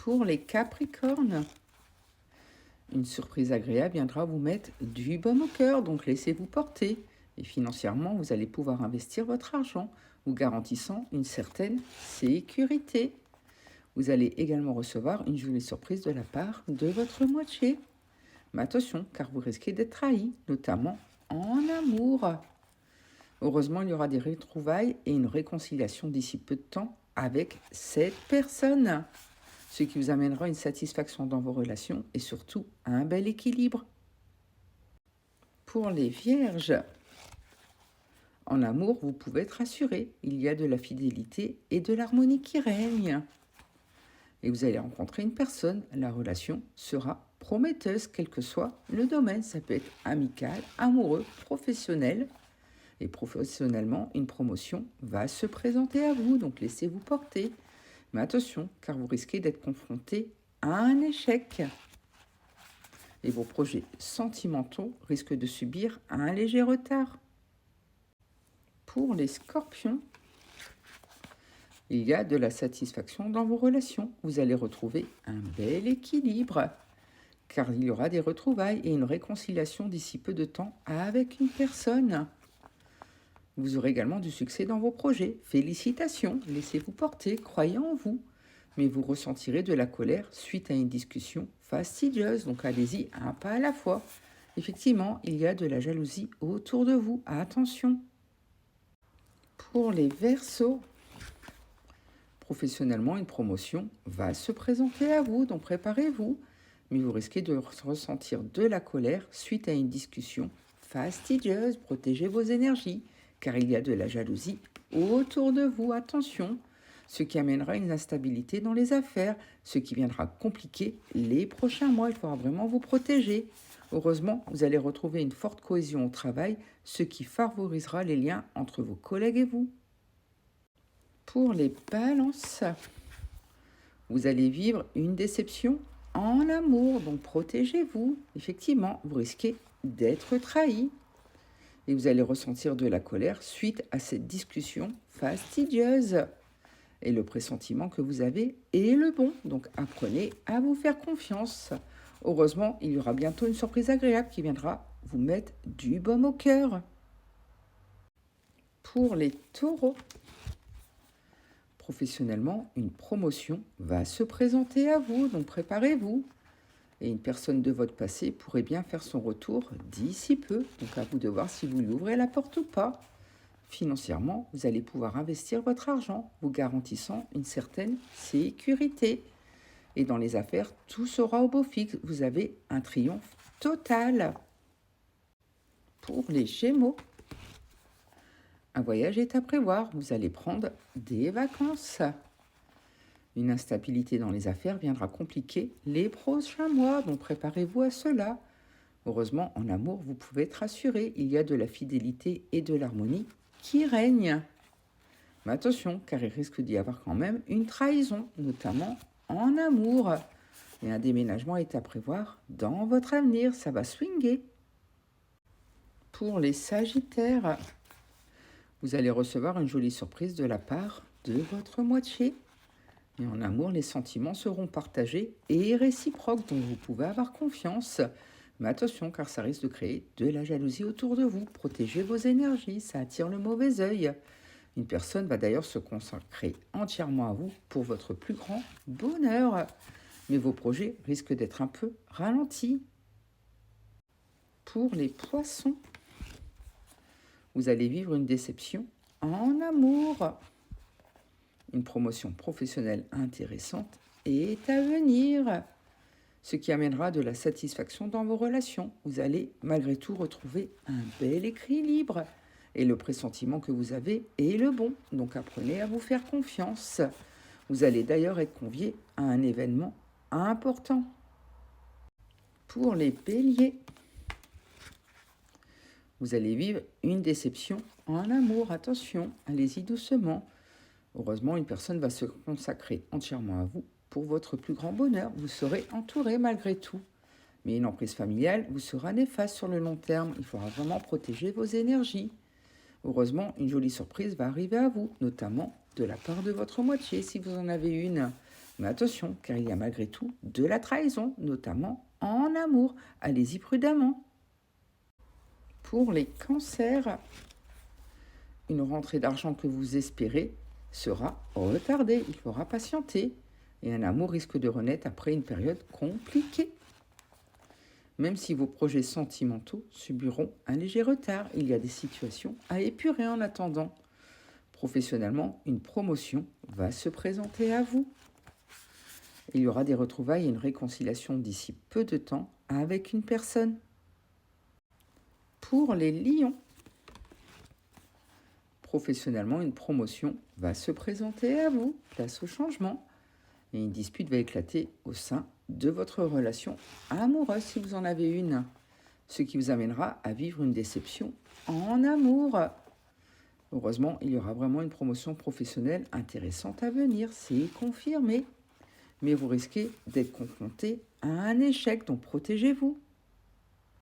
Pour les Capricornes, une surprise agréable viendra vous mettre du baume au cœur, donc laissez-vous porter. Et financièrement, vous allez pouvoir investir votre argent, vous garantissant une certaine sécurité. Vous allez également recevoir une jolie surprise de la part de votre moitié. Mais attention, car vous risquez d'être trahi, notamment en amour. Heureusement, il y aura des retrouvailles et une réconciliation d'ici peu de temps avec cette personne, ce qui vous amènera une satisfaction dans vos relations et surtout un bel équilibre. Pour les Vierges, en amour, vous pouvez être rassuré, il y a de la fidélité et de l'harmonie qui règnent. Et vous allez rencontrer une personne, la relation sera prometteuse, quel que soit le domaine. Ça peut être amical, amoureux, professionnel. Et professionnellement, une promotion va se présenter à vous, donc laissez-vous porter. Mais attention, car vous risquez d'être confronté à un échec. Et vos projets sentimentaux risquent de subir un léger retard. Pour les Scorpions, il y a de la satisfaction dans vos relations. Vous allez retrouver un bel équilibre, car il y aura des retrouvailles et une réconciliation d'ici peu de temps avec une personne. Vous aurez également du succès dans vos projets. Félicitations, laissez-vous porter, croyez en vous. Mais vous ressentirez de la colère suite à une discussion fastidieuse. Donc allez-y un pas à la fois. Effectivement, il y a de la jalousie autour de vous. Attention. Pour les Verseaux, professionnellement, une promotion va se présenter à vous. Donc préparez-vous. Mais vous risquez de ressentir de la colère suite à une discussion fastidieuse. Protégez vos énergies, car il y a de la jalousie autour de vous. Attention, ce qui amènera une instabilité dans les affaires, ce qui viendra compliquer les prochains mois. Il faudra vraiment vous protéger. Heureusement, vous allez retrouver une forte cohésion au travail, ce qui favorisera les liens entre vos collègues et vous. Pour les Balances, vous allez vivre une déception en amour, donc protégez-vous. Effectivement, vous risquez d'être trahi. Et vous allez ressentir de la colère suite à cette discussion fastidieuse. Et le pressentiment que vous avez est le bon, donc apprenez à vous faire confiance. Heureusement, il y aura bientôt une surprise agréable qui viendra vous mettre du baume au cœur. Pour les Taureaux, professionnellement, une promotion va se présenter à vous, donc préparez-vous. Et une personne de votre passé pourrait bien faire son retour d'ici peu. Donc à vous de voir si vous lui ouvrez la porte ou pas. Financièrement, vous allez pouvoir investir votre argent, vous garantissant une certaine sécurité. Et dans les affaires, tout sera au beau fixe. Vous avez un triomphe total. Pour les Gémeaux, un voyage est à prévoir. Vous allez prendre des vacances. Une instabilité dans les affaires viendra compliquer les prochains mois, donc préparez-vous à cela. Heureusement, en amour, vous pouvez être rassuré. Il y a de la fidélité et de l'harmonie qui règnent. Mais attention, car il risque d'y avoir quand même une trahison, notamment en amour. Et un déménagement est à prévoir dans votre avenir. Ça va swinguer. Pour les Sagittaires, vous allez recevoir une jolie surprise de la part de votre moitié. Et en amour, les sentiments seront partagés et réciproques, donc vous pouvez avoir confiance. Mais attention, car ça risque de créer de la jalousie autour de vous. Protégez vos énergies, ça attire le mauvais œil. Une personne va d'ailleurs se consacrer entièrement à vous pour votre plus grand bonheur. Mais vos projets risquent d'être un peu ralentis. Pour les Poissons, vous allez vivre une déception en amour. Une promotion professionnelle intéressante est à venir, ce qui amènera de la satisfaction dans vos relations. Vous allez malgré tout retrouver un bel équilibre et le pressentiment que vous avez est le bon, donc apprenez à vous faire confiance. Vous allez d'ailleurs être convié à un événement important. Pour les Béliers, vous allez vivre une déception en amour. Attention, allez-y doucement. Heureusement, une personne va se consacrer entièrement à vous pour votre plus grand bonheur. Vous serez entouré malgré tout. Mais une emprise familiale vous sera néfaste sur le long terme. Il faudra vraiment protéger vos énergies. Heureusement, une jolie surprise va arriver à vous, notamment de la part de votre moitié si vous en avez une. Mais attention, car il y a malgré tout de la trahison, notamment en amour. Allez-y prudemment. Pour les cancers, une rentrée d'argent que vous espérez sera retardée. Il faudra patienter. Et un amour risque de renaître après une période compliquée. Même si vos projets sentimentaux subiront un léger retard, il y a des situations à épurer en attendant. Professionnellement, une promotion va se présenter à vous. Il y aura des retrouvailles et une réconciliation d'ici peu de temps avec une personne. Pour les lions, professionnellement, une promotion va se présenter à vous. Place au changement. Et une dispute va éclater au sein de votre relation amoureuse si vous en avez une. Ce qui vous amènera à vivre une déception en amour. Heureusement, il y aura vraiment une promotion professionnelle intéressante à venir, c'est confirmé. Mais vous risquez d'être confronté à un échec, donc protégez-vous.